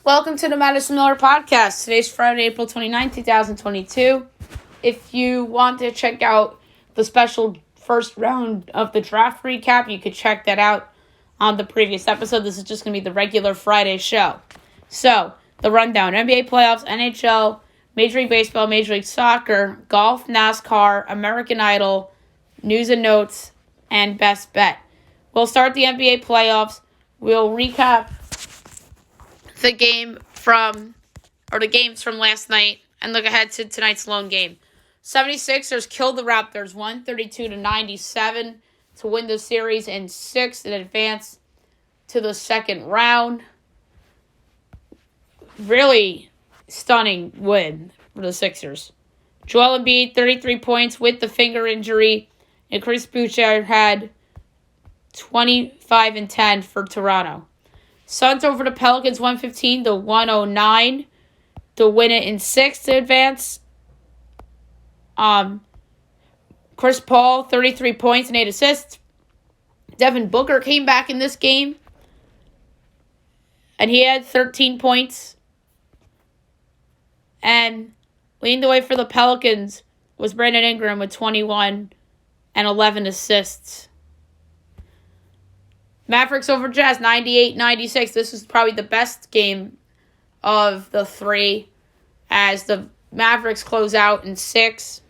Welcome to the Madison Miller Podcast. Today's Friday, April 29th, 2022. If you want to check out the special first round of the draft recap, you could check that out on the previous episode. This is just going to be the regular Friday show. So, the rundown: NBA playoffs, NHL, Major League Baseball, Major League Soccer, golf, NASCAR, American Idol, news and notes, and best bet. We'll start the NBA playoffs. We'll recap the games from last night and look ahead to tonight's lone game. 76ers killed the Raptors 132-97 to win the series in 6 and advance to the second round. Really stunning win for the Sixers. Joel Embiid, 33 points with the finger injury, and Chris Boucher had 25 and 10 for Toronto. Suns over the Pelicans 115-109 to win it in 6 to advance. Chris Paul, 33 points and 8 assists. Devin Booker came back in this game, and he had 13 points. And leading the way for the Pelicans was Brandon Ingram with 21 and 11 assists. Mavericks over Jazz, 98-96. This was probably the best game of the three, as the Mavericks close out in 6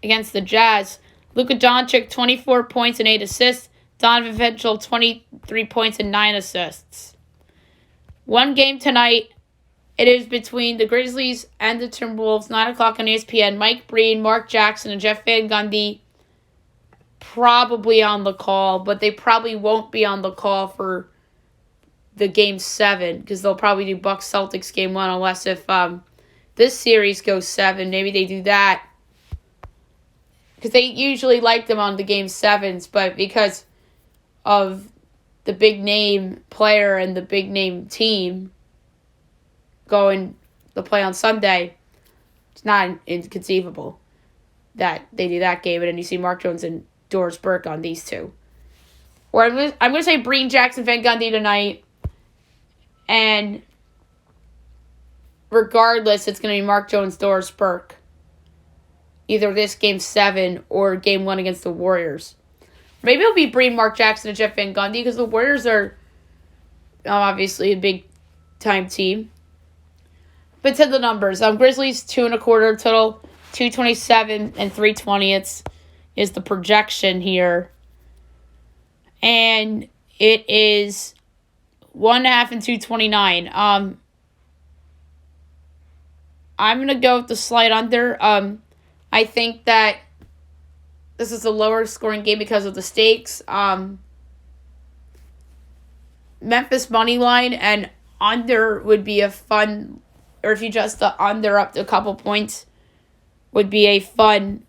against the Jazz. Luka Doncic, 24 points and 8 assists. Donovan Mitchell, 23 points and 9 assists. One game tonight. It is between the Grizzlies and the Timberwolves, 9 o'clock on ESPN. Mike Breen, Mark Jackson, and Jeff Van Gundy probably on the call, but they probably won't be on the call for the Game 7 because they'll probably do Bucks-Celtics Game 1 unless if this series goes 7, maybe they do that. Because they usually like them on the Game 7s, but because of the big name player and the big name team going to play on Sunday, it's not inconceivable that they do that game, and then you see Mark Jones and Doris Burke on these two. Or I'm going to say Breen, Jackson, Van Gundy tonight. And regardless, it's going to be Mark Jones, Doris Burke. Either this Game 7 or Game 1 against the Warriors. Maybe it'll be Breen, Mark Jackson, and Jeff Van Gundy because the Warriors are obviously a big-time team. But to the numbers, Grizzlies 2.25 total, 227 and 3/20 is the projection here. And it is 1.5 and 229. I'm gonna go with the slight under. I think that this is a lower scoring game because of the stakes. Memphis money line and under would be a fun, or if you just the under up to a couple points, would be a fun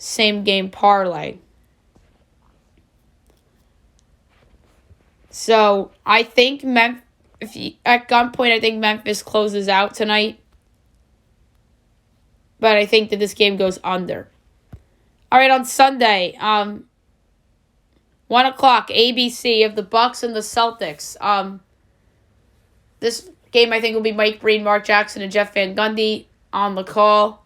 same game parlay. So I think at gunpoint, I think Memphis closes out tonight. But I think that this game goes under. All right, on Sunday, 1 o'clock, ABC of the Bucks and the Celtics. This game I think will be Mike Breen, Mark Jackson, and Jeff Van Gundy on the call.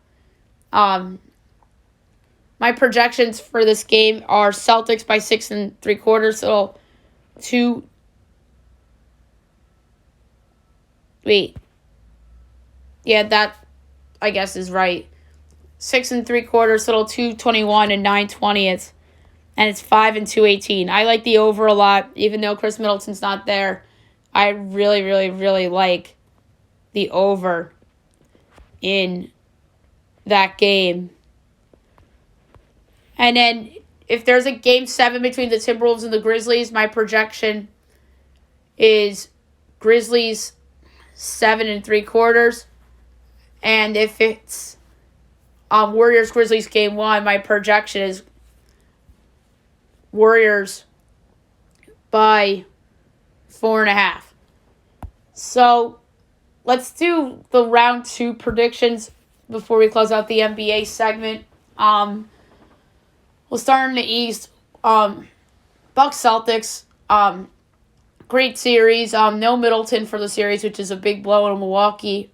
My projections for this game are Celtics by 6 3/4. So that I guess is right. 6 3/4, so 221 and 9/20, and it's 5 and 218. I like the over a lot, even though Chris Middleton's not there. I really, really, really like the over in that game. And then if there's a Game 7 between the Timberwolves and the Grizzlies, my projection is Grizzlies 7 3/4. And if it's Warriors-Grizzlies Game 1, my projection is Warriors by 4.5. So let's do the round 2 predictions before we close out the NBA segment. We'll start in the East. Bucks Celtics. Great series. No Middleton for the series, which is a big blow in Milwaukee.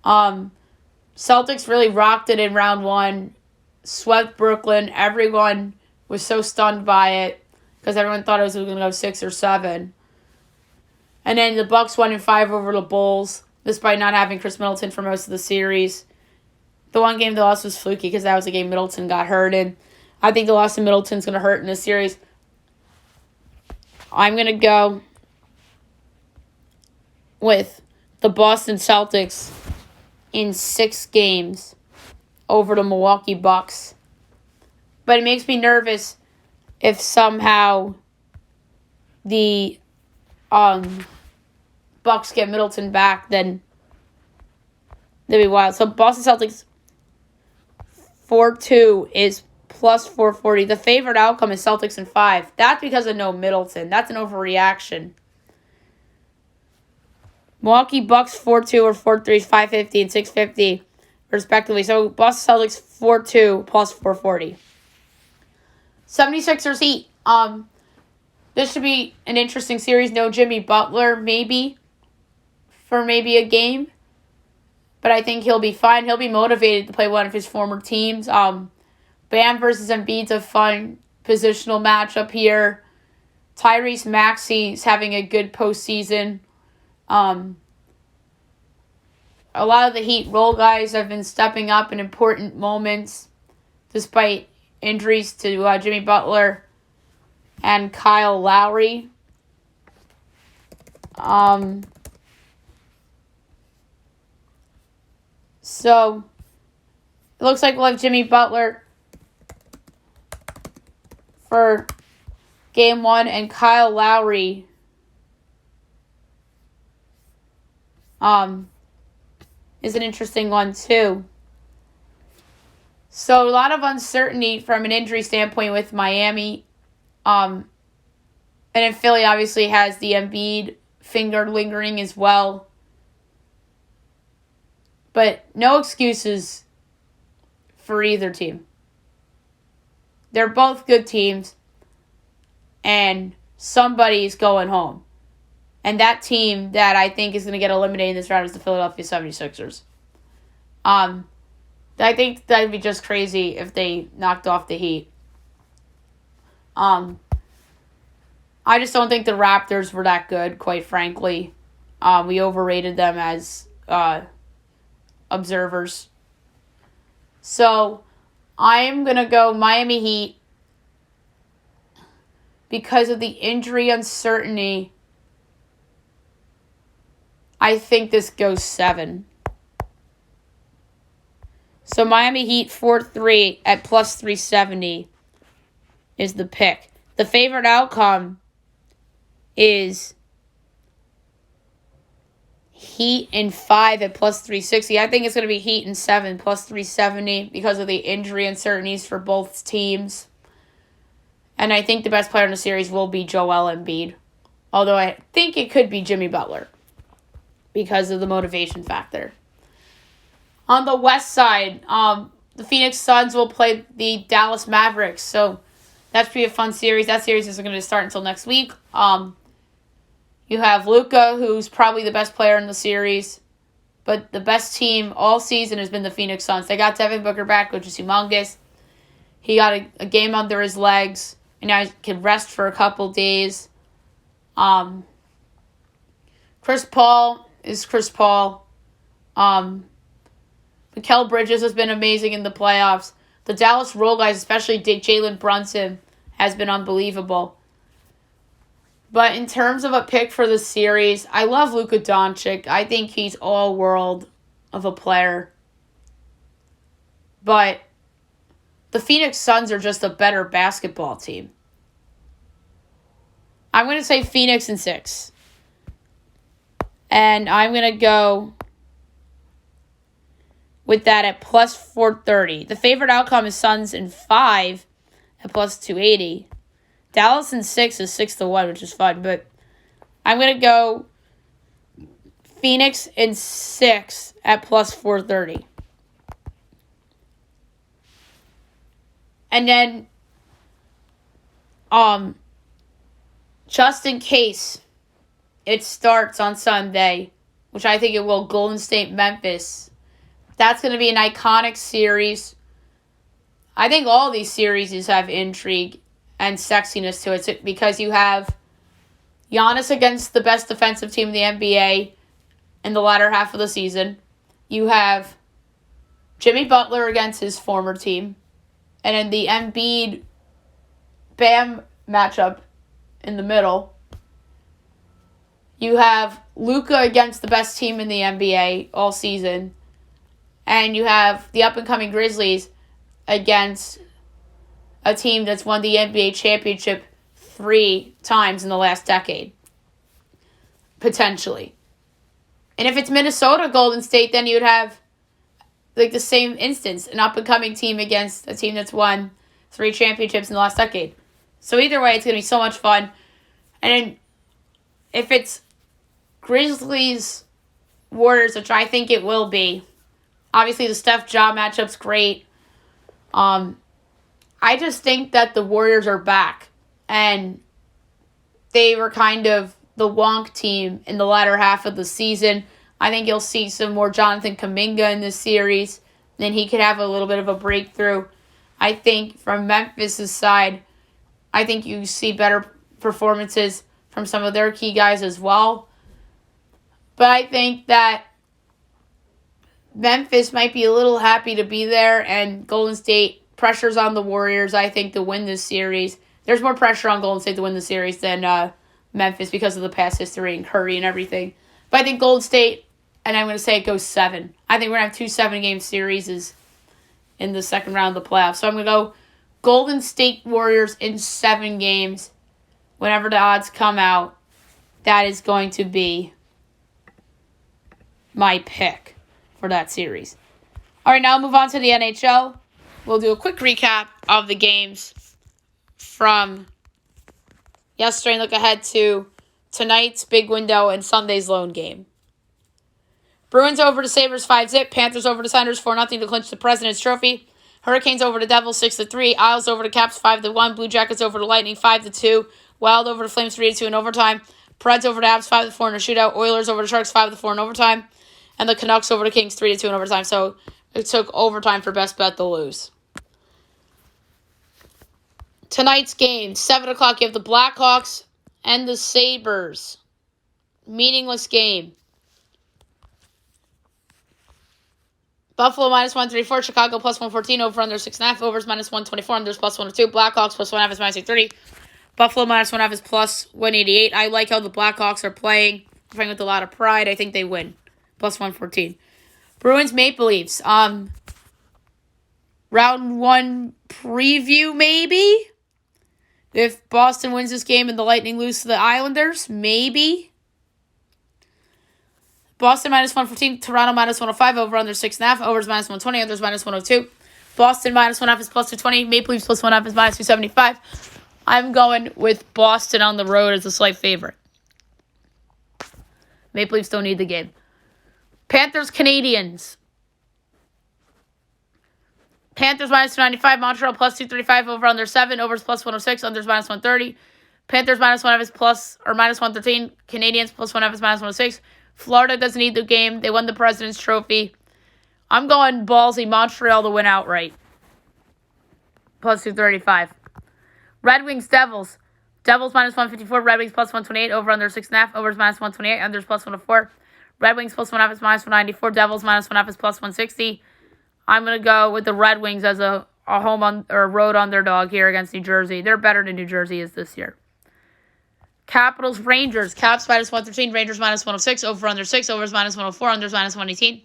Celtics really rocked it in round one. Swept Brooklyn. Everyone was so stunned by it because everyone thought it was going to go 6 or 7. And then the Bucks won in 5 over the Bulls, despite not having Chris Middleton for most of the series. The one game they lost was fluky because that was the game Middleton got hurt in. I think the loss of Middleton's going to hurt in this series. I'm going to go with the Boston Celtics in 6 games over the Milwaukee Bucks. But it makes me nervous if somehow the Bucks get Middleton back, then they'll be wild. So Boston Celtics 4-2 is plus 440. The favorite outcome is Celtics in 5. That's because of no Middleton. That's an overreaction. Milwaukee Bucks 4-2 or 4-3 is 550 and 650 respectively. So Boston Celtics 4-2 plus 440. 76ers Heat. This should be an interesting series. No Jimmy Butler, maybe, for maybe a game. But I think he'll be fine. He'll be motivated to play one of his former teams. Bam versus Embiid's a fun positional matchup here. Tyrese Maxey's having a good postseason. A lot of the Heat role guys have been stepping up in important moments, despite injuries to Jimmy Butler and Kyle Lowry. So, it looks like we'll have Jimmy Butler for Game 1 and Kyle Lowry is an interesting one too. So, a lot of uncertainty from an injury standpoint with Miami. And then Philly obviously has the Embiid finger lingering as well. But no excuses for either team. They're both good teams. And somebody's going home. And that team that I think is going to get eliminated in this round is the Philadelphia 76ers. I think that would be just crazy if they knocked off the Heat. I just don't think the Raptors were that good, quite frankly. We overrated them as observers. So, I am going to go Miami Heat because of the injury uncertainty. I think this goes 7. So, Miami Heat 4-3 at plus 370 is the pick. The favorite outcome is Heat in 5 at plus 360. I think it's going to be Heat in 7 plus 370 because of the injury uncertainties for both teams. And I think the best player in the series will be Joel Embiid. Although I think it could be Jimmy Butler because of the motivation factor. On the west side, the Phoenix Suns will play the Dallas Mavericks. So that should be a fun series. That series isn't going to start until next week. You have Luka, who's probably the best player in the series. But the best team all season has been the Phoenix Suns. They got Devin Booker back, which is humongous. He got a game under his legs. And now he can rest for a couple days. Chris Paul is Chris Paul. Mikal Bridges has been amazing in the playoffs. The Dallas role guys, especially Jalen Brunson, has been unbelievable. But in terms of a pick for the series, I love Luka Doncic. I think he's all-world of a player. But the Phoenix Suns are just a better basketball team. I'm going to say Phoenix in 6. And I'm going to go with that at plus 430. The favorite outcome is Suns in 5 at plus 280. Dallas in 6 is 6-1, which is fun. But I'm going to go Phoenix in 6 at plus 430. And then, just in case it starts on Sunday, which I think it will, Golden State, Memphis. That's going to be an iconic series. I think all these series have intrigue and sexiness to it because you have Giannis against the best defensive team in the NBA in the latter half of the season. You have Jimmy Butler against his former team. And in the Embiid-Bam matchup in the middle, you have Luka against the best team in the NBA all season. And you have the up-and-coming Grizzlies against a team that's won the NBA championship 3 times in the last decade. Potentially. And if it's Minnesota Golden State, then you'd have like the same instance, an up-and-coming team against a team that's won 3 championships in the last decade. So either way, it's going to be so much fun. And if it's Grizzlies Warriors, which I think it will be, obviously the Steph Ja matchup's great. I just think that the Warriors are back. And they were kind of the wonk team in the latter half of the season. I think you'll see some more Jonathan Kuminga in this series. Then he could have a little bit of a breakthrough. I think from Memphis' side, I think you see better performances from some of their key guys as well. But I think that Memphis might be a little happy to be there, and Golden State pressure's on the Warriors, I think, to win this series. There's more pressure on Golden State to win the series than Memphis because of the past history and Curry and everything. But I think Golden State, and I'm going to say it goes 7. I think we're going to have 2 7-game series in the second round of the playoffs. So I'm going to go Golden State Warriors in 7 games. Whenever the odds come out, that is going to be my pick for that series. All right, now we'll move on to the NHL. We'll do a quick recap of the games from yesterday and look ahead to tonight's big window and Sunday's lone game. Bruins over to Sabres 5-0. Panthers over to Senators 4-0 to clinch the President's Trophy. Hurricanes over to Devils 6-3. Isles over to Caps 5-1. Blue Jackets over to Lightning 5-2. Wild over to Flames 3-2 in overtime. Preds over to Avs 5-4 in a shootout. Oilers over to Sharks 5-4 in overtime. And the Canucks over to Kings 3-2 in overtime. So it took overtime for best bet to lose. Tonight's game, 7 o'clock, you have the Blackhawks and the Sabres. Meaningless game. Buffalo minus 134, Chicago plus 114, over under 6.5, overs minus 124, unders plus 102, Blackhawks plus 1.5 is minus 830. Buffalo minus 1.5 is plus 188. I like how the Blackhawks are playing with a lot of pride. I think they win. Plus 114. Bruins Maple Leafs. Round 1 preview, maybe? If Boston wins this game and the Lightning lose to the Islanders, maybe. Boston minus 115, Toronto minus 105, over under 6.5, overs minus 120, unders minus 102. Boston minus 1.5 is plus 220, Maple Leafs plus 1.5 is minus 275. I'm going with Boston on the road as a slight favorite. Maple Leafs don't need the game. Panthers Canadians. Panthers minus 295, Montreal plus 235, over under 7, overs plus 106, unders minus 130. Panthers minus 1.5 is plus or minus 113, Canadians plus 1.5 is minus 106. Florida doesn't need the game. They won the President's Trophy. I'm going ballsy Montreal to win outright. Plus 235. Red Wings Devils. Devils minus 154, Red Wings plus 128, over under 6.5, overs minus 128, unders plus 104. Red Wings plus 1.5 is minus 194, Devils minus 1.5 is plus 160. I'm going to go with the Red Wings as a home on or road underdog here against New Jersey. They're better than New Jersey is this year. Capitals Rangers. Caps minus 113, Rangers minus 106, over under 6, overs minus 104, unders minus 118.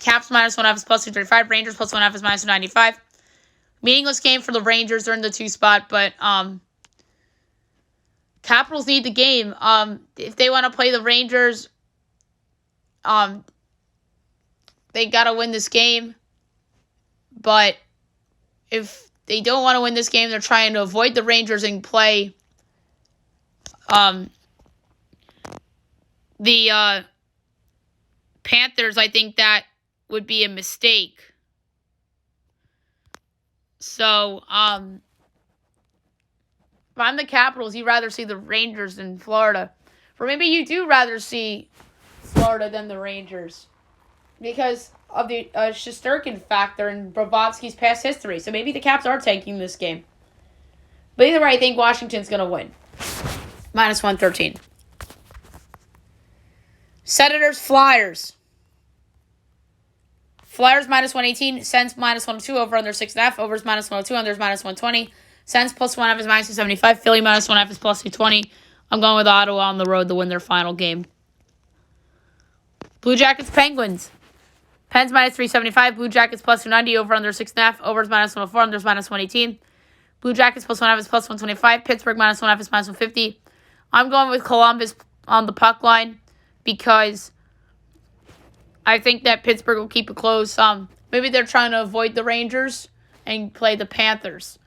Caps minus 1.5 is plus 235, Rangers plus 1.5 is minus 295. Meaningless game for the Rangers. They're in the 2 spot, but Capitals need the game. If they want to play the Rangers, they got to win this game. But if they don't want to win this game, they're trying to avoid the Rangers and play the Panthers. I think that would be a mistake. So, if I'm the Capitals, you'd rather see the Rangers than Florida. Or maybe you do rather see Florida than the Rangers because of the Shesterkin factor and Bobrovsky's past history. So maybe the Caps are taking this game. But either way, I think Washington's going to win. Minus 113. Senators, Flyers. Flyers minus 118. Sens minus 102. Over under 6.5. Overs minus 102. Unders minus 120. Sens plus 1.5 is minus 275. Philly minus 1.5 is plus 220. I'm going with Ottawa on the road to win their final game. Blue Jackets, Penguins. Pens minus 375. Blue Jackets plus 290. Over under 6.5. Overs minus 104. Unders minus 118. Blue Jackets plus 1.5 is plus 125. Pittsburgh minus 1.5 is minus 150. I'm going with Columbus on the puck line because I think that Pittsburgh will keep it close. Maybe they're trying to avoid the Rangers and play the Panthers.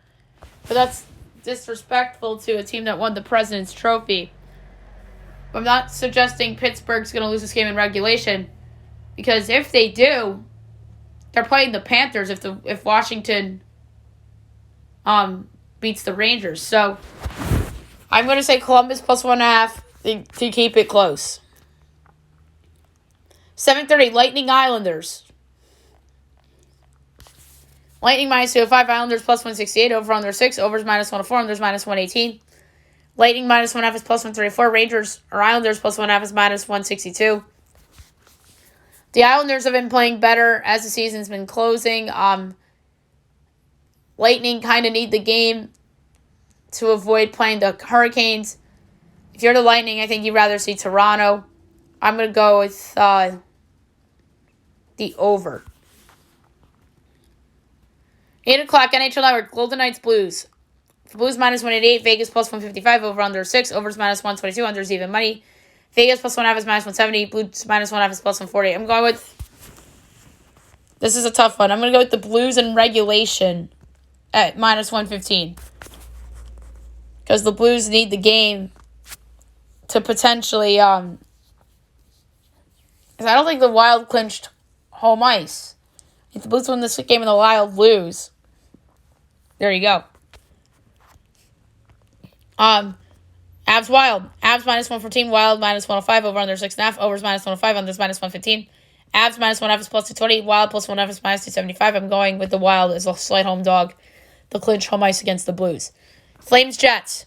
But that's disrespectful to a team that won the President's Trophy. I'm not suggesting Pittsburgh's going to lose this game in regulation because if they do, they're playing the Panthers if Washington beats the Rangers. So I'm going to say Columbus plus 1.5 to keep it close. 7:30, Lightning Islanders. Lightning minus 205, Islanders plus 168, over under 6, overs minus 104, unders minus 118. Lightning minus 1.5 is plus 134, Islanders plus 1.5 is minus 162. The Islanders have been playing better as the season's been closing. Lightning kind of need the game to avoid playing the Hurricanes. If you're the Lightning, I think you'd rather see Toronto. I'm going to go with the over. 8 o'clock, NHL Network, Golden Knights, Blues. For Blues, minus 188, Vegas plus 155, over under 6, overs minus 122, unders even money. Vegas plus 1.5 is minus 170, Blues minus 1.5 is plus 140. I'm going with, this is a tough one. I'm going to go with the Blues in regulation at minus 115. Because the Blues need the game to potentially, because I don't think the Wild clinched home ice. If the Blues win this game and the Wild lose, there you go. Avs Wild. Avs minus 114. Wild minus 105. Over under 6.5. Overs minus 105. Unders minus 115. Avs minus 1.5 is plus 220. Wild plus 1.5 is minus 275. I'm going with the Wild as a slight home dog. The clinch home ice against the Blues. Flames Jets.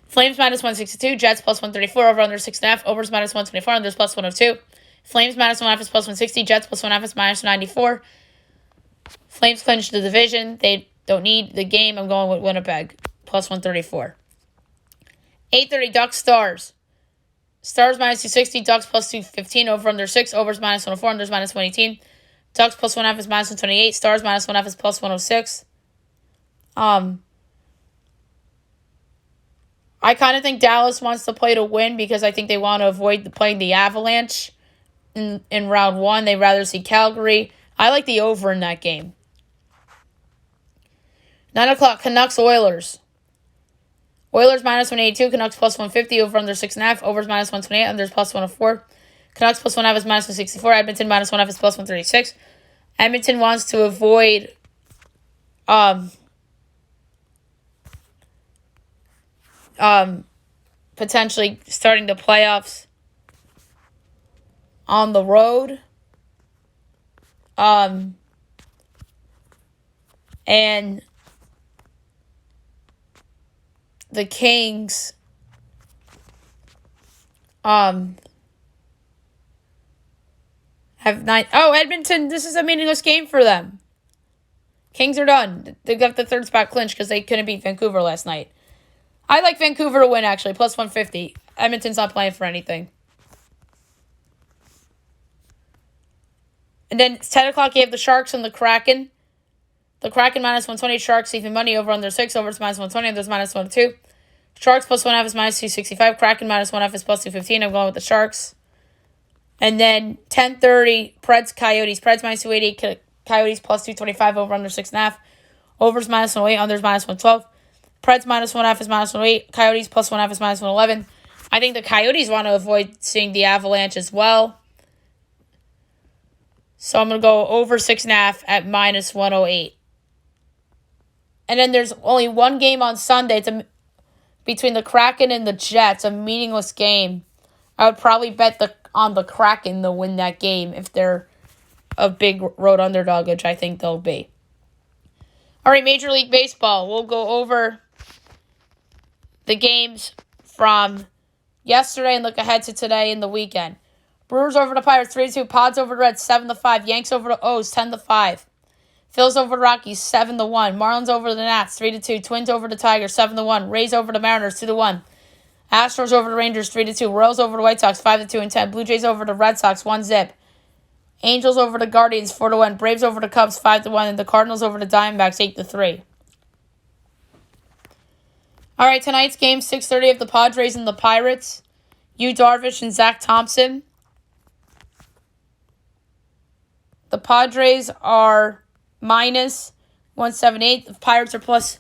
Flames minus 162. Jets plus 134. Over under 6.5. Overs minus 124. Unders plus 102. Flames minus 1.5 is plus 160. Jets plus 1.5 is minus 94. Flames clinch the division. They don't need the game. I'm going with Winnipeg. Plus 134. 8:30, Ducks, Stars. Stars minus 260. Ducks plus 215. Over under 6. Overs minus 104. Unders minus 118. Ducks plus 1.5 is minus 128. Stars minus 1.5 is plus 106. I kind of think Dallas wants to play to win because I think they want to avoid playing the Avalanche in round one. They'd rather see Calgary. I like the over in that game. 9 o'clock, Canucks, Oilers. Oilers minus 182, Canucks plus 150, over under 6.5, overs minus 128, unders plus 104. Canucks plus 1.5 is minus 164, Edmonton minus 1.5 is plus 136. Edmonton wants to avoid potentially starting the playoffs on the road. And the Kings have 9. Oh, Edmonton, this is a meaningless game for them. Kings are done. They got the third spot clinched because they couldn't beat Vancouver last night. I like Vancouver to win, actually, plus 150. Edmonton's not playing for anything. And then it's 10 o'clock, you have the Sharks and the Kraken. The Kraken minus 120, Sharks even money, over under 6, overs minus 120, unders minus 102. Sharks plus 1.5 is minus 265, Kraken minus 1.5 is plus 215. I'm going with the Sharks. And then 10:30, Preds, Coyotes. Preds minus 280, Coyotes plus 225, over under 6.5. Overs minus 108, unders minus 112. Preds minus 1.5 is minus 108, Coyotes plus 1.5 is minus 111. I think the Coyotes want to avoid seeing the Avalanche as well. So I'm going to go over 6.5 at minus 108. And then there's only one game on Sunday. It's between the Kraken and the Jets, a meaningless game. I would probably bet on the Kraken to win that game if they're a big road underdog, which I think they'll be. All right, Major League Baseball. We'll go over the games from yesterday and look ahead to today and the weekend. Brewers over the Pirates 3-2. Pods over the Reds 7-5. Yanks over the O's 10-5. Phils over the Rockies 7-1. Marlins over the Nats 3-2. Twins over the Tigers 7-1. Rays over the Mariners 2-1. Astros over the Rangers 3-2. Royals over the White Sox 5-2 and 10. Blue Jays over the Red Sox 1-0. Angels over the Guardians 4-1. Braves over the Cubs 5-1. And the Cardinals over the Diamondbacks 8-3. All right, tonight's game 6:30 of the Padres and the Pirates. Yu Darvish and Zach Thompson. The Padres are minus 178. The Pirates are plus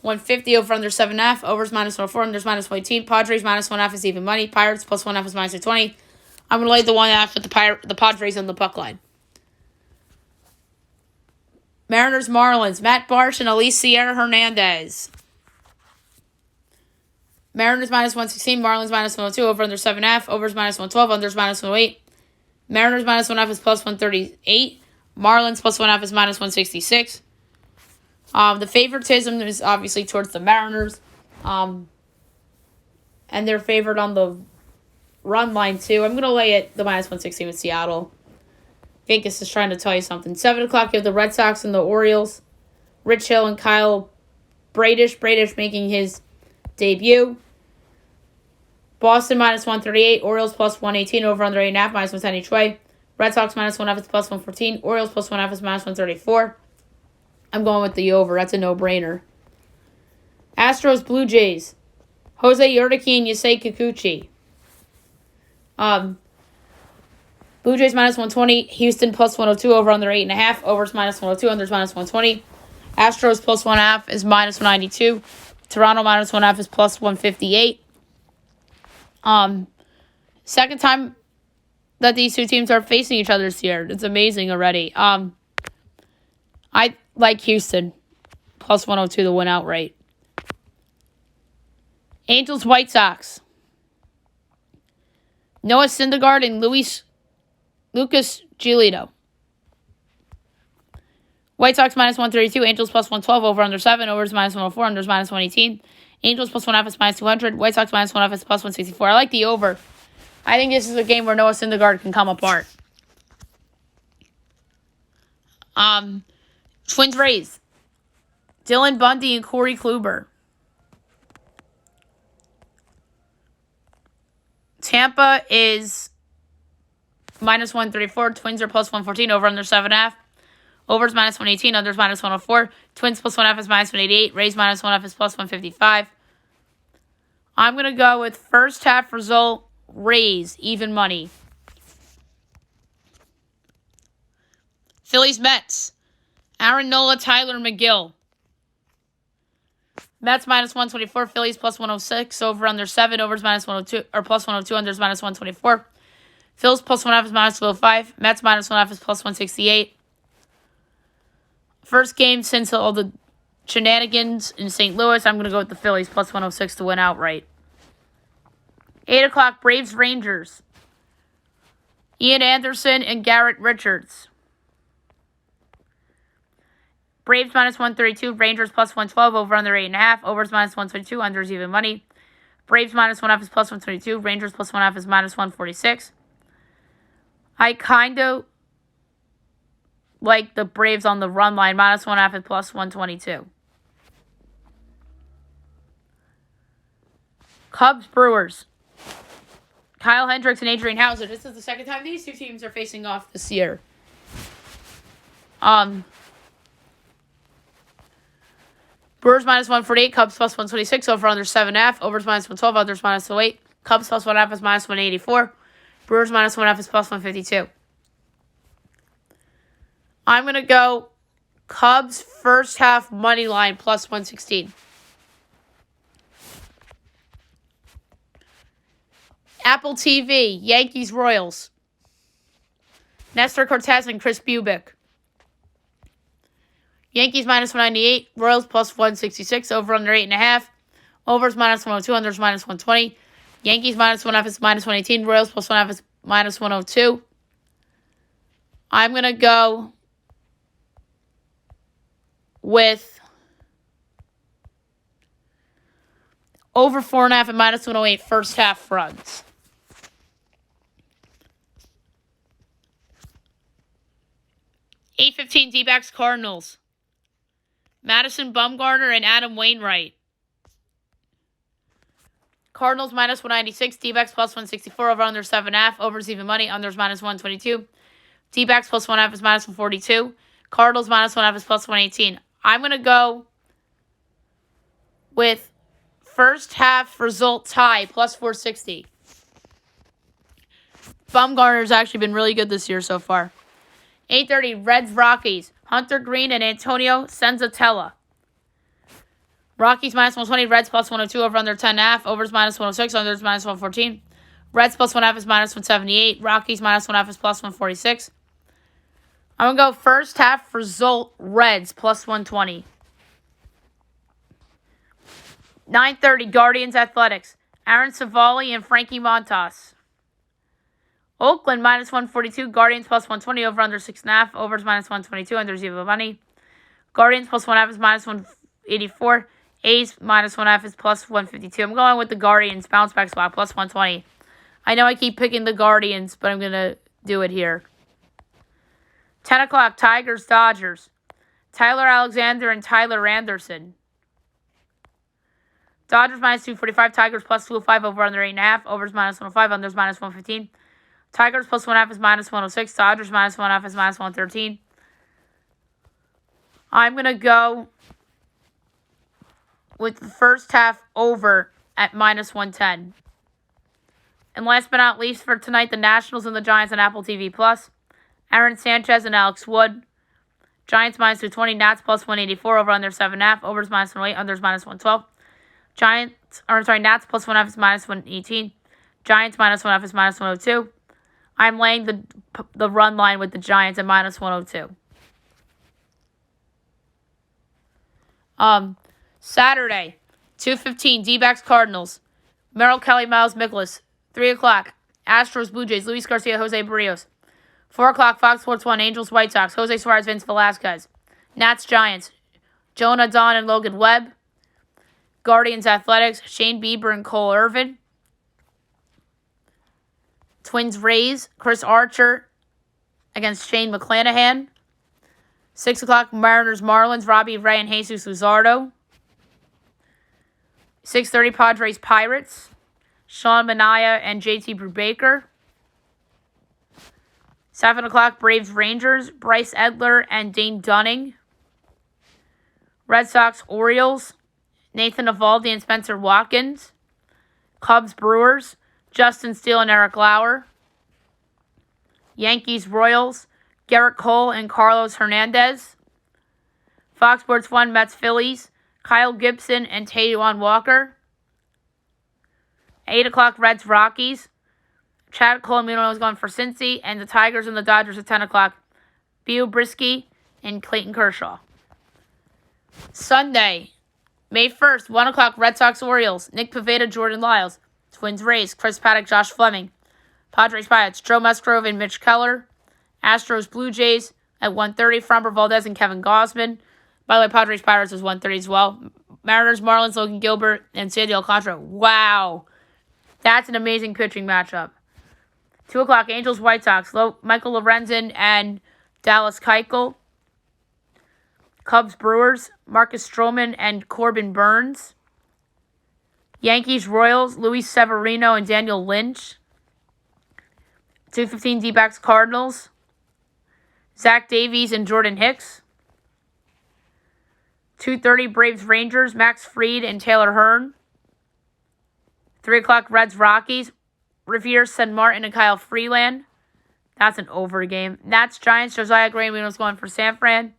150 over under 7.5. Overs minus 104. Unders minus 118. Padres minus 1.5 is even money. Pirates plus 1.5 is minus 220. I'm going to lay the 1.5 with the Padres on the puck line. Mariners Marlins. Matt Barsh and Alicia Hernandez. Mariners minus 116. Marlins minus 102. Over under 7.5. Overs minus 112. Unders minus 108. Mariners minus 1.5 is plus 138. Marlins plus 1.5 is minus 166. The favoritism is obviously towards the Mariners. And they're favored on the run line, too. I'm going to lay it the minus 116 with Seattle. Vegas is trying to tell you something. 7 o'clock, you have the Red Sox and the Orioles. Rich Hill and Kyle Bradish. Bradish making his debut. Boston minus 138. Orioles plus 118. Over under 8.5. Minus 110 each way. Red Sox minus 1.5 is plus 114. Orioles plus 1.5 is minus 134. I'm going with the over. That's a no-brainer. Astros Blue Jays. Jose Urquidy and Yusei Kikuchi. Blue Jays minus 120. Houston plus 102. Over under 8.5. Overs minus 102. Unders minus 120. Astros plus 1.5 is minus 192. Toronto minus 1.5 is plus 158. Second time that these two teams are facing each other this year. It's amazing already. I like Houston plus 102 to win outright. Angels White Sox. Noah Syndergaard and Lucas Giolito. White Sox minus 132. Angels plus 112. Over under 7. Overs minus 104. Unders minus 118. Angels plus 1.5 is minus 200. White Sox minus 1.5 is plus 164. I like the over. I think this is a game where Noah Syndergaard can come apart. Twins Rays. Dylan Bundy and Corey Kluber. Tampa is minus 134. Twins are plus 114. Over under 7.5. Overs minus 118. Unders minus 104. Twins plus 1.5 is minus 188. Rays minus 1.5 is plus 155. I'm going to go with first half result. Rays, even money. Phillies Mets. Aaron Nola, Tyler McGill. Mets minus 124. Phillies plus 106. Over under 7. Overs minus 102 or plus 102. Unders minus 124. Phillies plus 1.5 is minus 205. Mets minus 1.5 is plus 168. First game since all the shenanigans in St. Louis. I'm going to go with the Phillies plus 106 to win outright. 8 o'clock, Braves Rangers. Ian Anderson and Garrett Richards. Braves minus 132. Rangers plus 112. Over under 8.5. Overs minus 122. Unders even money. Braves minus 1.5 is plus 122. Rangers plus 1.5 is minus 146. I kind of like the Braves on the run line. Minus 1.5 is plus 122. Cubs Brewers. Kyle Hendricks and Adrian Hauser. This is the second time these two teams are facing off this year. Brewers minus 148. Cubs plus 126. Over under 7.5. Overs minus 112. Unders minus 108. Cubs plus 1.5 is minus 184. Brewers minus 1.5 is plus 152. I'm going to go Cubs first half money line plus 116. Apple TV, Yankees Royals. Nestor Cortez and Chris Bubick. Yankees minus 198. Royals plus 166. Over under 8.5. Overs minus 102. Unders minus 120. Yankees -1.5 is -118. Royals +1.5 is -102. I'm going to go with over 4.5 at -108 first half runs. 8:15 D-backs Cardinals. Madison Bumgarner and Adam Wainwright. Cardinals -196. D-backs +164. Over under 7.5. Overs even money. Unders -122. D-backs +1.5 is -142. Cardinals -1.5 is +118. I'm going to go with first half result tie +460. Bumgarner's actually been really good this year so far. 8:30 Reds Rockies. Hunter Green and Antonio Senzatella. Rockies -120. Reds +102. Over under 10.5. Overs -106. Unders -114. Reds +1.5 is -178. Rockies -1.5 is +146. I'm going to go first half result Reds +120. 9:30 Guardians Athletics. Aaron Savali and Frankie Montas. Oakland -142. Guardians +120. Over under 6.5. Overs -122. Unders even money. Guardians +1.5 is -184. A's -1.5 is +152. I'm going with the Guardians bounce back spot +120. I know I keep picking the Guardians, but I'm going to do it here. 10 o'clock Tigers Dodgers. Tyler Alexander and Tyler Anderson. Dodgers -245. Tigers +205. Over under 8.5. Overs -105. Unders -115. Tigers +1.5 is -106. Dodgers -1.5 is -113. I'm going to go with the first half over at -110. And last but not least for tonight, the Nationals and the Giants on Apple TV+. Aaron Sanchez and Alex Wood. Giants -220. Nats +184. Over under 7.5. Overs -108. Unders -112. Nats +1.5 is -118. Giants -1.5 is -102. I'm laying the run line with the Giants at -102. Saturday, 2:15 D-backs Cardinals. Merrill Kelly, Miles Mikolas. 3 o'clock Astros Blue Jays. Luis Garcia, Jose Barrios. 4 o'clock Fox Sports 1 Angels White Sox. Jose Suarez, Vince Velasquez. Nats Giants. Jonah Don and Logan Webb. Guardians Athletics. Shane Bieber and Cole Irvin. Twins Rays. Chris Archer against Shane McClanahan. 6 o'clock Mariners Marlins. Robbie Ray and Jesus Luzardo. 6:30 Padres Pirates. Sean Manaea and JT Brubaker. 7 o'clock Braves Rangers. Bryce Edler and Dane Dunning. Red Sox Orioles. Nathan Eovaldi and Spencer Watkins. Cubs Brewers. Justin Steele and Eric Lauer. Yankees Royals. Garrett Cole and Carlos Hernandez. Fox Sports 1 Mets Phillies. Kyle Gibson and Taijuan Walker. 8 o'clock Reds Rockies. Chad Colomino is going for Cincy. And the Tigers and the Dodgers at 10 o'clock. Beau Brisky and Clayton Kershaw. Sunday, May 1st, 1 o'clock Red Sox Orioles. Nick Pivetta, Jordan Lyles. Twins Rays. Chris Paddock, Josh Fleming. Padres Pirates. Joe Musgrove and Mitch Keller. Astros Blue Jays at 1:30. Framber Valdez and Kevin Gausman. By the way, Padres Pirates is 1:30 as well. Mariners Marlins, Logan Gilbert and Sandy Alcantara. Wow. That's an amazing pitching matchup. 2 o'clock Angels White Sox. Michael Lorenzen and Dallas Keuchel. Cubs Brewers. Marcus Stroman and Corbin Burns. Yankees Royals. Luis Severino and Daniel Lynch. 2:15 D-backs Cardinals. Zach Davies and Jordan Hicks. 2:30 Braves Rangers. Max Fried and Taylor Hearn. 3 o'clock Reds Rockies. Javier San Martin and Kyle Freeland. That's an over game. Nats Giants. Josiah Gray-Wino's going for San Fran.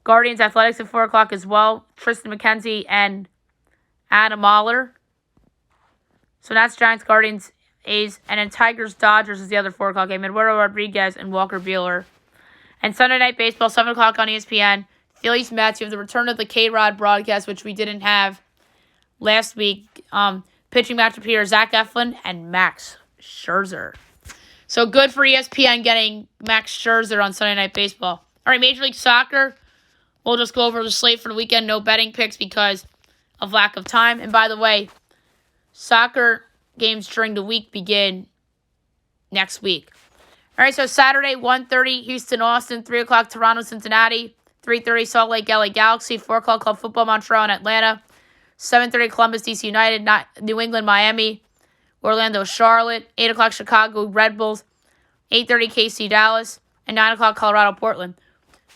Guardians Athletics at 4 o'clock as well. Tristan McKenzie and Adam Oller. So Nats Giants, Guardians, A's, and then Tigers Dodgers is the other 4 o'clock game. Eduardo Rodriguez and Walker Buehler. And Sunday Night Baseball, 7 o'clock on ESPN. Phillies Mets. You have the return of the K-Rod broadcast, which we didn't have last week. pitching matchup here, Zach Eflin and Max Scherzer. So good for ESPN getting Max Scherzer on Sunday Night Baseball. All right, Major League Soccer. We'll just go over the slate for the weekend. No betting picks because of lack of time. And by the way, soccer games during the week begin next week. All right, so Saturday, 1:30, Houston, Austin, 3 o'clock, Toronto, Cincinnati, 3:30, Salt Lake, LA Galaxy, 4 o'clock, Club Football, Montreal, and Atlanta, 7:30, Columbus, DC United, New England, Miami, Orlando, Charlotte, 8 o'clock, Chicago, Red Bulls, 8:30, KC, Dallas, and 9 o'clock, Colorado, Portland.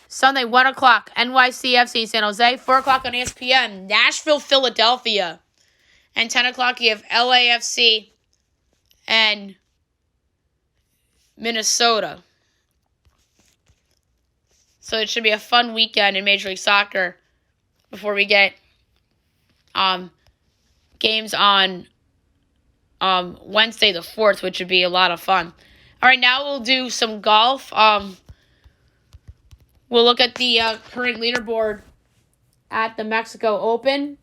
Sunday, 1 o'clock, NYCFC, San Jose, 4 o'clock on ESPN, Nashville, Philadelphia, and 10 o'clock, you have LAFC and Minnesota. So it should be a fun weekend in Major League Soccer before we get games on Wednesday the 4th, which would be a lot of fun. All right, now we'll do some golf. We'll look at the current leaderboard at the Mexico Open.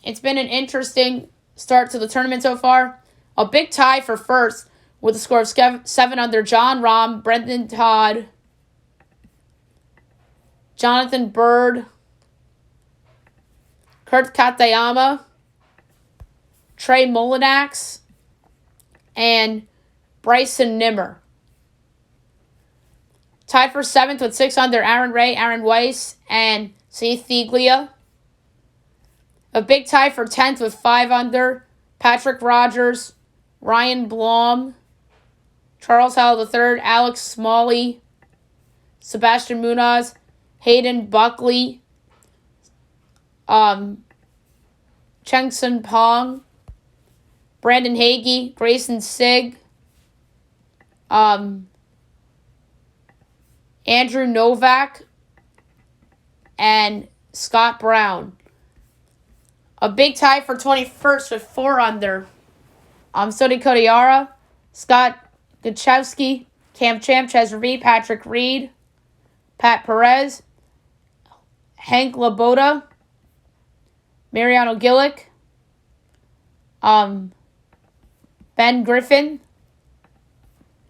It's been an interesting start to the tournament so far. A big tie for first with a score of 7 under. John Rahm, Brendan Todd, Jonathan Bird, Kurt Katayama, Trey Mullinax, and Bryson Nimmer. Tied for 7th with 6 under, Aaron Ray, Aaron Weiss, and Seth Thiglia. A big tie for 10th with 5 under, Patrick Rogers, Ryan Blom, Charles Howell III, Alex Smalley, Sebastian Munoz, Hayden Buckley, Cheng-Sun Pong, Brandon Hagee, Grayson Sigg, Andrew Novak, and Scott Brown. A big tie for 21st with 4 under. Sodi Kodiara, Scott Gachowski, Cam Champ, Ches Reed, Patrick Reed, Pat Perez, Hank Laboda, Mariano Gillick, Ben Griffin,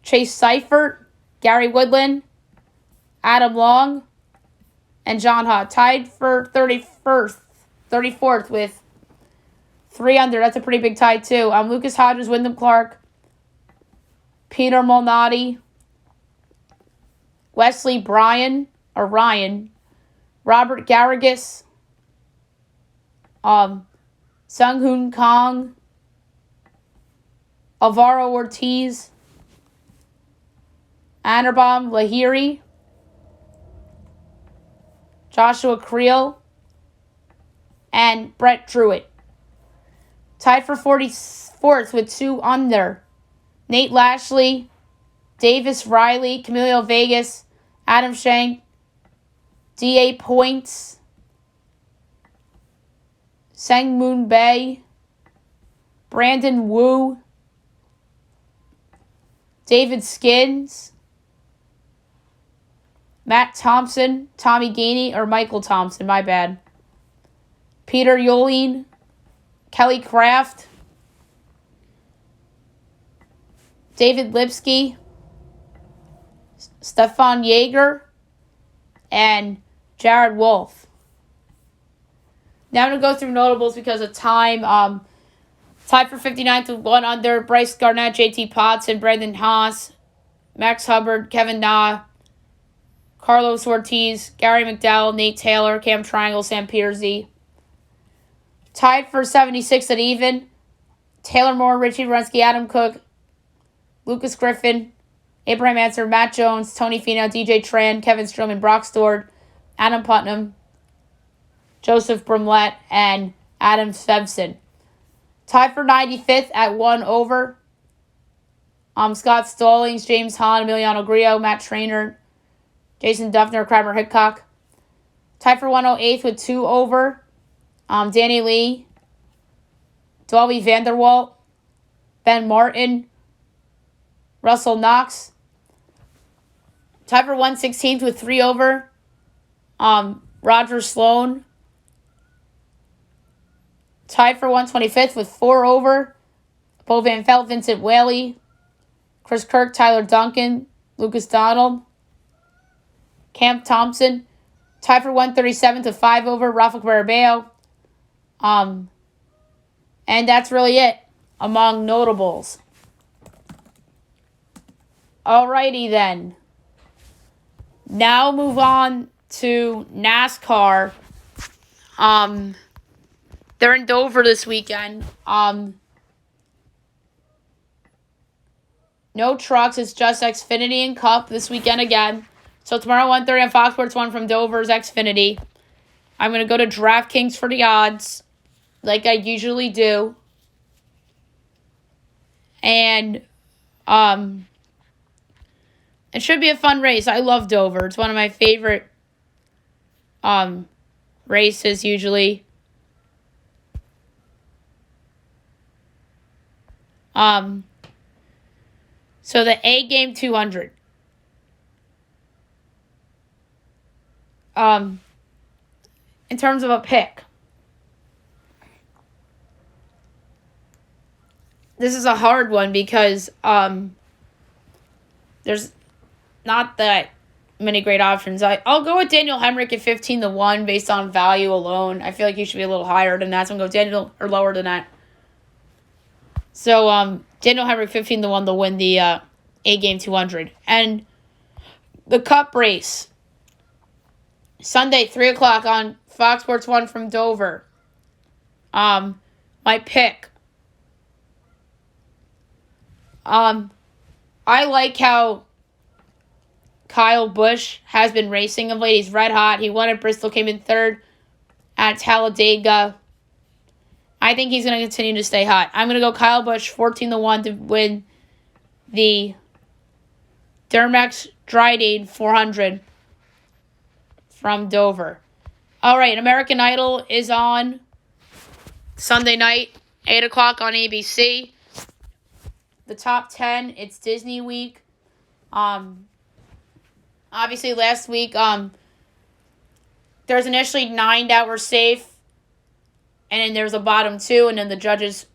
Chase Seifert, Gary Woodland, Adam Long, and John Ha. Tied for 34th with 3 under. That's a pretty big tie, too. Lucas Hodges, Wyndham Clark, Peter Malnati, Wesley Ryan, Robert Garrigus, Sung Hoon Kong, Alvaro Ortiz, Anirban Lahiri, Joshua Creel, and Brett Druitt. Tied for 44th with 2 under. Nate Lashley, Davis Riley, Camilo Vegas, Adam Schenk, D.A. Points, Sang Moon Bay, Brandon Wu, David Skins, Matt Thompson, Tommy Gainey, or Michael Thompson, my bad. Peter Yoleen, Kelly Kraft, David Lipsky, Stefan Yeager, and Jared Wolf. Now I'm going to go through notables because of time. Tied for 59th with 1 under, Bryce Garnett, JT Potson, Brendan Haas, Max Hubbard, Kevin Na, Carlos Ortiz, Gary McDowell, Nate Taylor, Cam Triangle, Sam Piercy. Tied for 76th at even, Taylor Moore, Richie Runsky, Adam Cook, Lucas Griffin, Abraham Answer, Matt Jones, Tony Finau, DJ Tran, Kevin Stroman, Brock Stewart, Adam Putnam, Joseph Brumlett, and Adam Svensson. Tied for 95th at 1 over, Scott Stallings, James Hahn, Emiliano Grillo, Matt Trainer, Jason Duffner, Kramer Hickok. Tied for 108th with 2 over, Danny Lee, Dolby Vanderwalt, Ben Martin, Russell Knox. Tied for 116th with 3 over, Roger Sloan, Tied for 125th with 4 over. Bo Van Felt, Vincent Whaley, Chris Kirk, Tyler Duncan, Lucas Donald, Cam Thompson. Tied for 137th with 5 over. Rafa Barbeo. And that's really it among notables. Alrighty then. Now move on to NASCAR. They're in Dover this weekend. No trucks. It's just Xfinity and Cup this weekend again. So tomorrow 1:30 on Fox Sports 1 from Dover's Xfinity. I'm going to go to DraftKings for the odds, like I usually do. And it should be a fun race. I love Dover. It's one of my favorite races usually. So the A game 200. In terms of a pick, this is a hard one because there's not that many great options. I'll go with Daniel Hemrick at 15-1 based on value alone. I feel like he should be a little higher than that. So I'm going to go Daniel or lower than that. So Daniel Hemrick 15-1 to win the A game 200. And the Cup race Sunday 3:00 on Fox Sports 1 from Dover. My pick. I like how Kyle Busch has been racing of late. He's red hot. He won at Bristol, came in third at Talladega. I think he's going to continue to stay hot. I'm going to go Kyle Busch 14-1 to win the Duramax Dryden 400 from Dover. All right, American Idol is on Sunday night, 8:00 on ABC. The top 10, it's Disney week. Obviously, last week, there's initially 9 that were safe, and then there's a bottom 2, and then the judges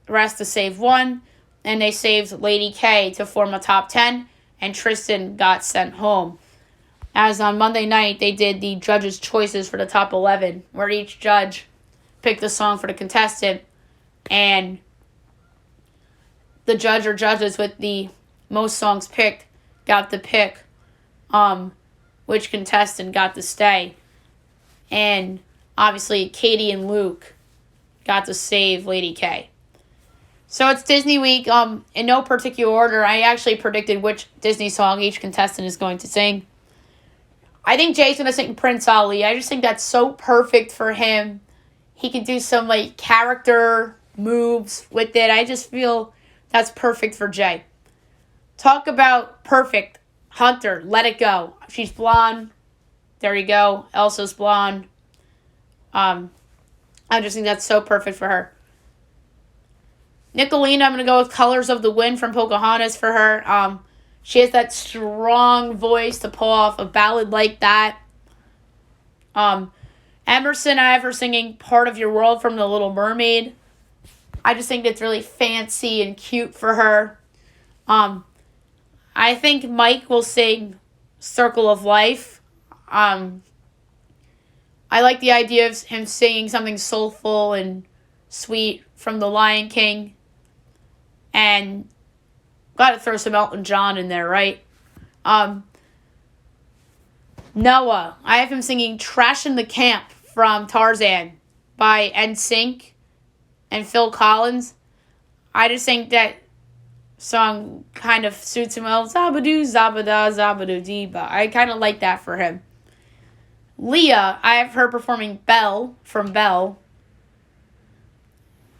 were asked to save 1, and they saved Lady K to form a top 10, and Tristan got sent home. As on Monday night, they did the judges' choices for the top 11, where each judge picked a song for the contestant, and the judge or judges with the most songs picked got to pick which contestant got to stay. And obviously, Katie and Luke got to save Lady K. So it's Disney week. In no particular order, I actually predicted which Disney song each contestant is going to sing. I think Jay's going to sing Prince Ali. I just think that's so perfect for him. He can do some character moves with it. I just feel that's perfect for Jay. Talk about perfect. Hunter, Let It Go. She's blonde. There you go. Elsa's blonde. I just think that's so perfect for her. Nicolina, I'm going to go with Colors of the Wind from Pocahontas for her. She has that strong voice to pull off a ballad like that. Emerson, I have her singing Part of Your World from The Little Mermaid. I just think it's really fancy and cute for her. I think Mike will sing Circle of Life. I like the idea of him singing something soulful and sweet from The Lion King. And got to throw some Elton John in there, right? Noah, I have him singing Trash in the Camp from Tarzan by NSYNC and Phil Collins. I just think that song kind of suits him well. Zabadoo, zabada, zabadoo, diba. I kind of like that for him. Leah, I have her performing Belle from Belle.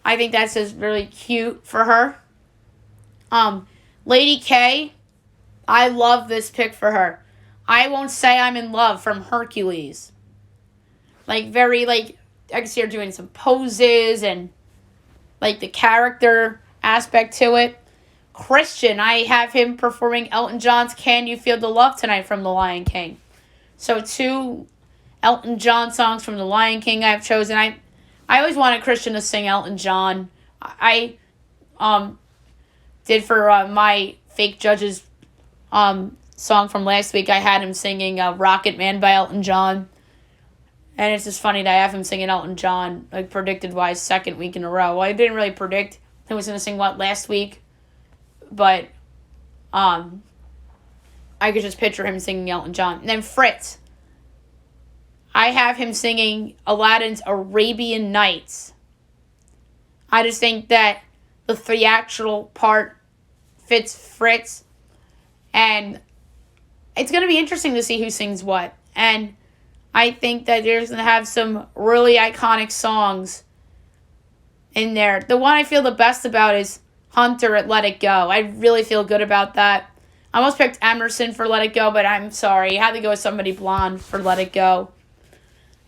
I think that's just really cute for her. Lady K, I love this pick for her. I Won't Say I'm in Love from Hercules. Very, I can see her doing some poses and, the character aspect to it. Christian, I have him performing Elton John's Can You Feel the Love Tonight from The Lion King. So 2 Elton John songs from The Lion King I've chosen. I I always wanted Christian to sing Elton John. I did for my Fake Judges song from last week. I had him singing Rocket Man by Elton John. And it's just funny that I have him singing Elton John, like predicted-wise, second week in a row. Well, I didn't really predict he was going to sing last week. But I could just picture him singing Elton John. And then Fritz. I have him singing Aladdin's Arabian Nights. I just think that the theatrical part fits Fritz. And it's going to be interesting to see who sings what. And I think that there's going to have some really iconic songs in there. The one I feel the best about is Hunter at Let It Go. I really feel good about that. I almost picked Emerson for Let It Go, but I'm sorry. I had to go with somebody blonde for Let It Go.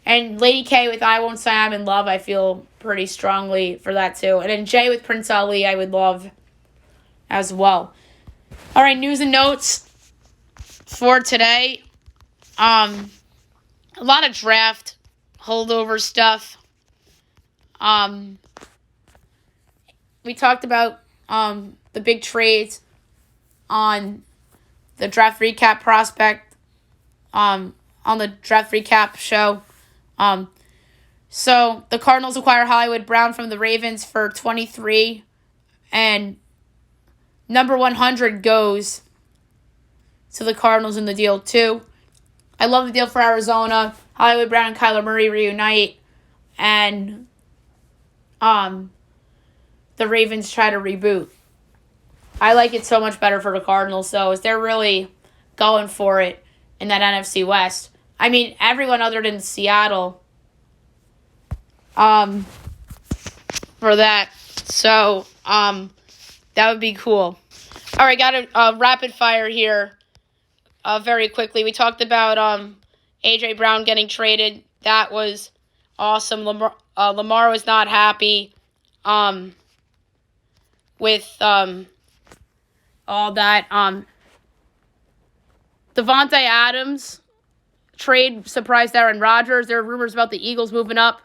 And Lady K with I Won't Say I'm in Love, I feel pretty strongly for that too. And then Jay with Prince Ali, I would love as well. All right, news and notes for today. A lot of draft holdover stuff. We talked about the big trades on the draft recap prospect on the draft recap show. So the Cardinals acquire Hollywood Brown from the Ravens for 23, and number 100 goes to the Cardinals in the deal too. I love the deal for Arizona. Hollywood Brown and Kyler Murray reunite, and the Ravens try to reboot. I like it so much better for the Cardinals, though, as they're really going for it in that NFC West. I mean, everyone other than Seattle for that. So, that would be cool. All right, got a rapid fire here very quickly. We talked about A.J. Brown getting traded. That was awesome. Lamar was not happy with all that. Devontae Adams trade surprised Aaron Rodgers. There are rumors about the Eagles moving up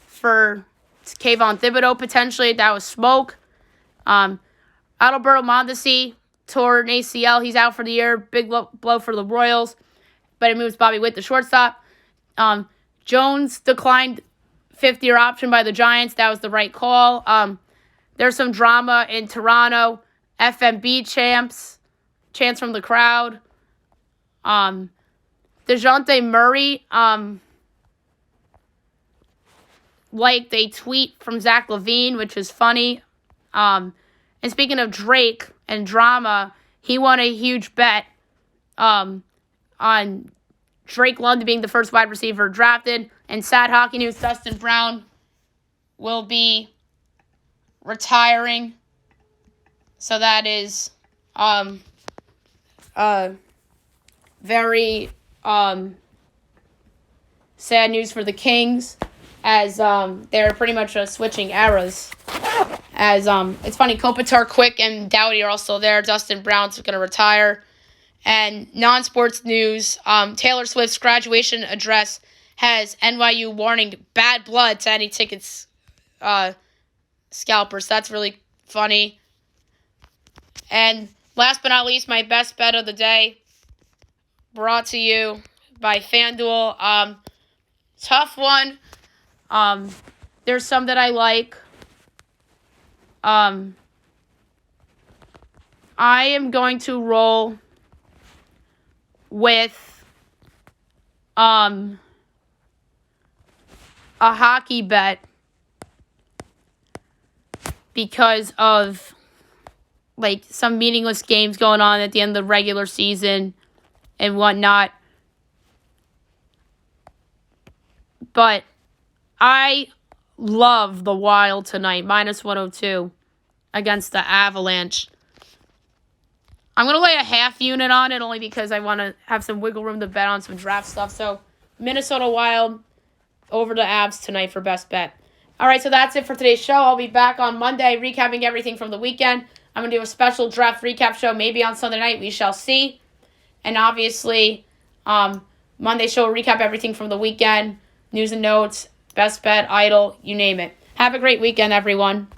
for Kayvon Thibodeau potentially. That was smoke. Adalberto Mondesi tore an ACL. He's out for the year. Big blow for the Royals. But it moves Bobby Witt, the shortstop. Jones declined 50-year option by the Giants. That was the right call. There's some drama in Toronto. FMB chants from the crowd. DeJounte Murray liked a tweet from Zach LaVine, which is funny. And speaking of Drake and drama, he won a huge bet on Drake London being the first wide receiver drafted. And sad hockey news, Dustin Brown will be retiring. So that is very sad news for the Kings, as they're pretty much switching eras. As it's funny, Kopitar, Quick, and Dowdy are also there. Dustin Brown's going to retire. And non-sports news, Taylor Swift's graduation address has NYU warning bad blood to any tickets scalpers. That's really funny. And last but not least, my best bet of the day, brought to you by FanDuel. Tough one. There's some that I like. I am going to roll with a hockey bet because of like some meaningless games going on at the end of the regular season and whatnot. But I love the Wild tonight, minus 102 against the Avalanche. I'm going to lay a half unit on it only because I want to have some wiggle room to bet on some draft stuff. So Minnesota Wild over the Avs tonight for best bet. All right, so that's it for today's show. I'll be back on Monday recapping everything from the weekend. I'm going to do a special draft recap show maybe on Sunday night. We shall see. And obviously, Monday show will recap everything from the weekend, news and notes, best bet, idle, you name it. Have a great weekend, everyone.